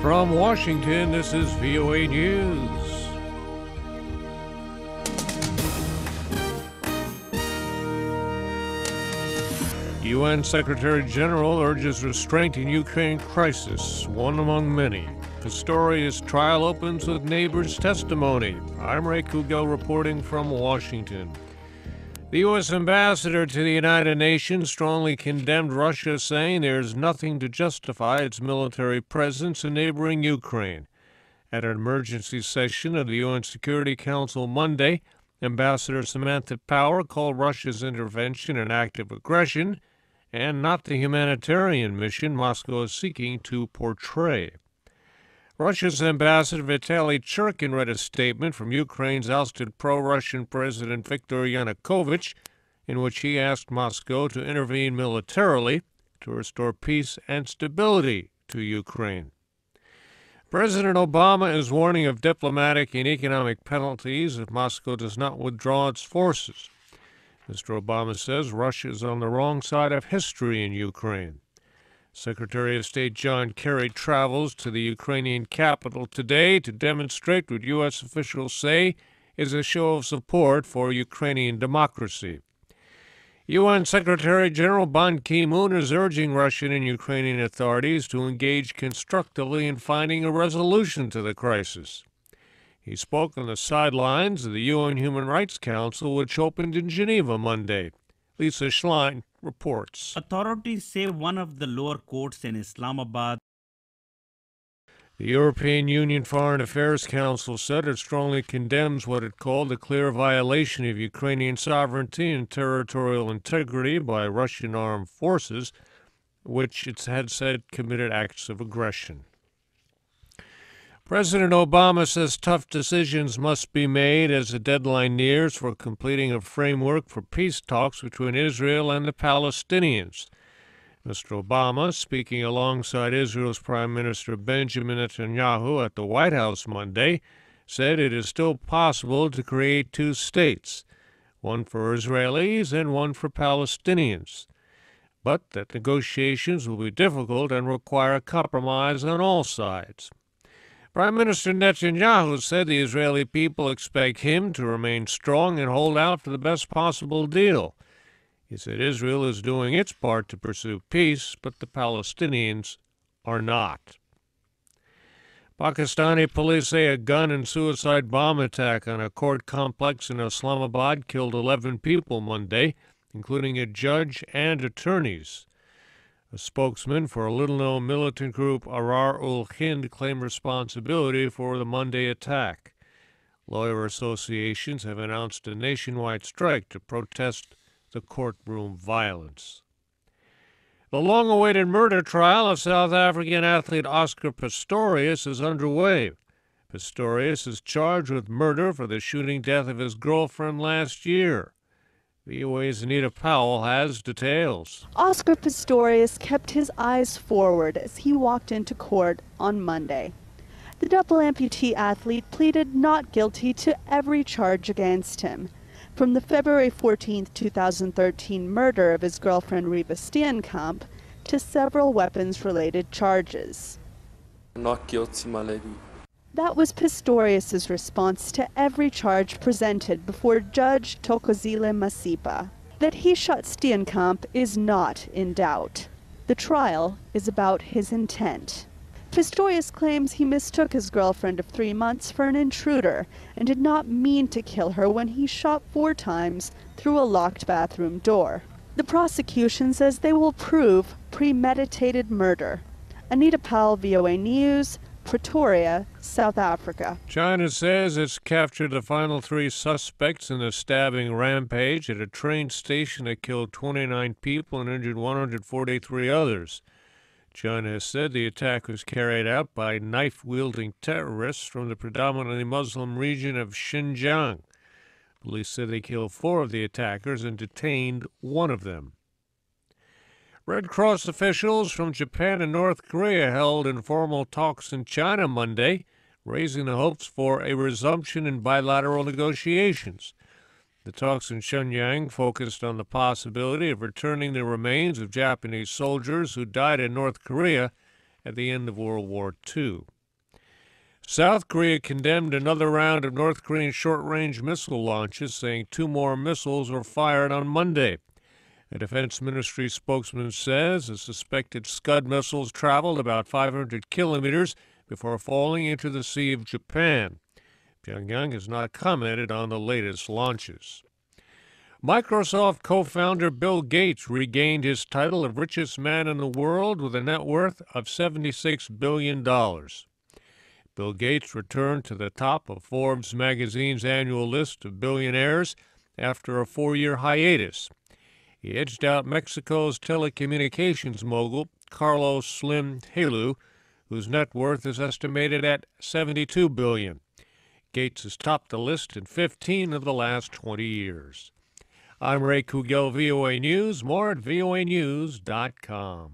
From Washington, this is VOA News. UN Secretary General urges restraint in Ukraine crisis, one among many. Pistorius trial opens with neighbors' testimony. I'm Ray Kouguell reporting from Washington. The U.S. Ambassador to the United Nations strongly condemned Russia, saying there is nothing to justify its military presence in neighboring Ukraine. At an emergency session of the UN Security Council Monday, Ambassador Samantha Power called Russia's intervention an act of aggression and not the humanitarian mission Moscow is seeking to portray. Russia's Ambassador Vitaly Churkin read a statement from Ukraine's ousted pro-Russian President Viktor Yanukovych, in which he asked Moscow to intervene militarily to restore peace and stability to Ukraine. President Obama is warning of diplomatic and economic penalties if Moscow does not withdraw its forces. Mr. Obama says Russia is on the wrong side of history in Ukraine. Secretary of State John Kerry travels to the Ukrainian capital today to demonstrate what U.S. officials say is a show of support for Ukrainian democracy. UN Secretary General Ban Ki-moon is urging Russian and Ukrainian authorities to engage constructively in finding a resolution to the crisis. He spoke on the sidelines of the UN Human Rights Council, which opened in Geneva Monday. Lisa Schlein reports. Authorities say one of the lower courts in Islamabad. The European Union Foreign Affairs Council said it strongly condemns what it called a clear violation of Ukrainian sovereignty and territorial integrity by Russian armed forces, which it had said committed acts of aggression. President Obama says tough decisions must be made as the deadline nears for completing a framework for peace talks between Israel and the Palestinians. Mr. Obama, speaking alongside Israel's Prime Minister Benjamin Netanyahu at the White House Monday, said it is still possible to create two states, one for Israelis and one for Palestinians, but that negotiations will be difficult and require a compromise on all sides. Prime Minister Netanyahu said the Israeli people expect him to remain strong and hold out for the best possible deal. He said Israel is doing its part to pursue peace, but the Palestinians are not. Pakistani police say a gun and suicide bomb attack on a court complex in Islamabad killed 11 people Monday, including a judge and attorneys. A spokesman for a little-known militant group, Ahrar-ul-Hind, claimed responsibility for the Monday attack. Lawyer associations have announced a nationwide strike to protest the courtroom violence. The long-awaited murder trial of South African athlete Oscar Pistorius is underway. Pistorius is charged with murder for the shooting death of his girlfriend last year. VOA's Anita Powell has details. Oscar Pistorius kept his eyes forward as he walked into court on Monday. The double amputee athlete pleaded not guilty to every charge against him, from the February 14, 2013 murder of his girlfriend Reva Steenkamp to several weapons-related charges. Not guilty, my lady. That was Pistorius' response to every charge presented before Judge Thokozile Masipa. That he shot Steenkamp is not in doubt. The trial is about his intent. Pistorius claims he mistook his girlfriend of 3 months for an intruder and did not mean to kill her when he shot 4 times through a locked bathroom door. The prosecution says they will prove premeditated murder. Anita Powell, VOA News, Pretoria, South Africa. China says it's captured the final 3 suspects in the stabbing rampage at a train station that killed 29 people and injured 143 others. China has said the attack was carried out by knife-wielding terrorists from the predominantly Muslim region of Xinjiang. Police said they killed 4 of the attackers and detained 1 of them. Red Cross officials from Japan and North Korea held informal talks in China Monday, raising the hopes for a resumption in bilateral negotiations. The talks in Shenyang focused on the possibility of returning the remains of Japanese soldiers who died in North Korea at the end of World War II. South Korea condemned another round of North Korean short-range missile launches, saying 2 more missiles were fired on Monday. A Defense Ministry spokesman says the suspected Scud missiles traveled about 500 kilometers before falling into the Sea of Japan. Pyongyang has not commented on the latest launches. Microsoft co-founder Bill Gates regained his title of richest man in the world with a net worth of $76 billion. Bill Gates returned to the top of Forbes magazine's annual list of billionaires after a 4-year hiatus. He edged out Mexico's telecommunications mogul Carlos Slim Helú, whose net worth is estimated at $72 billion. Gates has topped the list in 15 of the last 20 years. I'm Ray Kouguell, VOA News. More at voanews.com.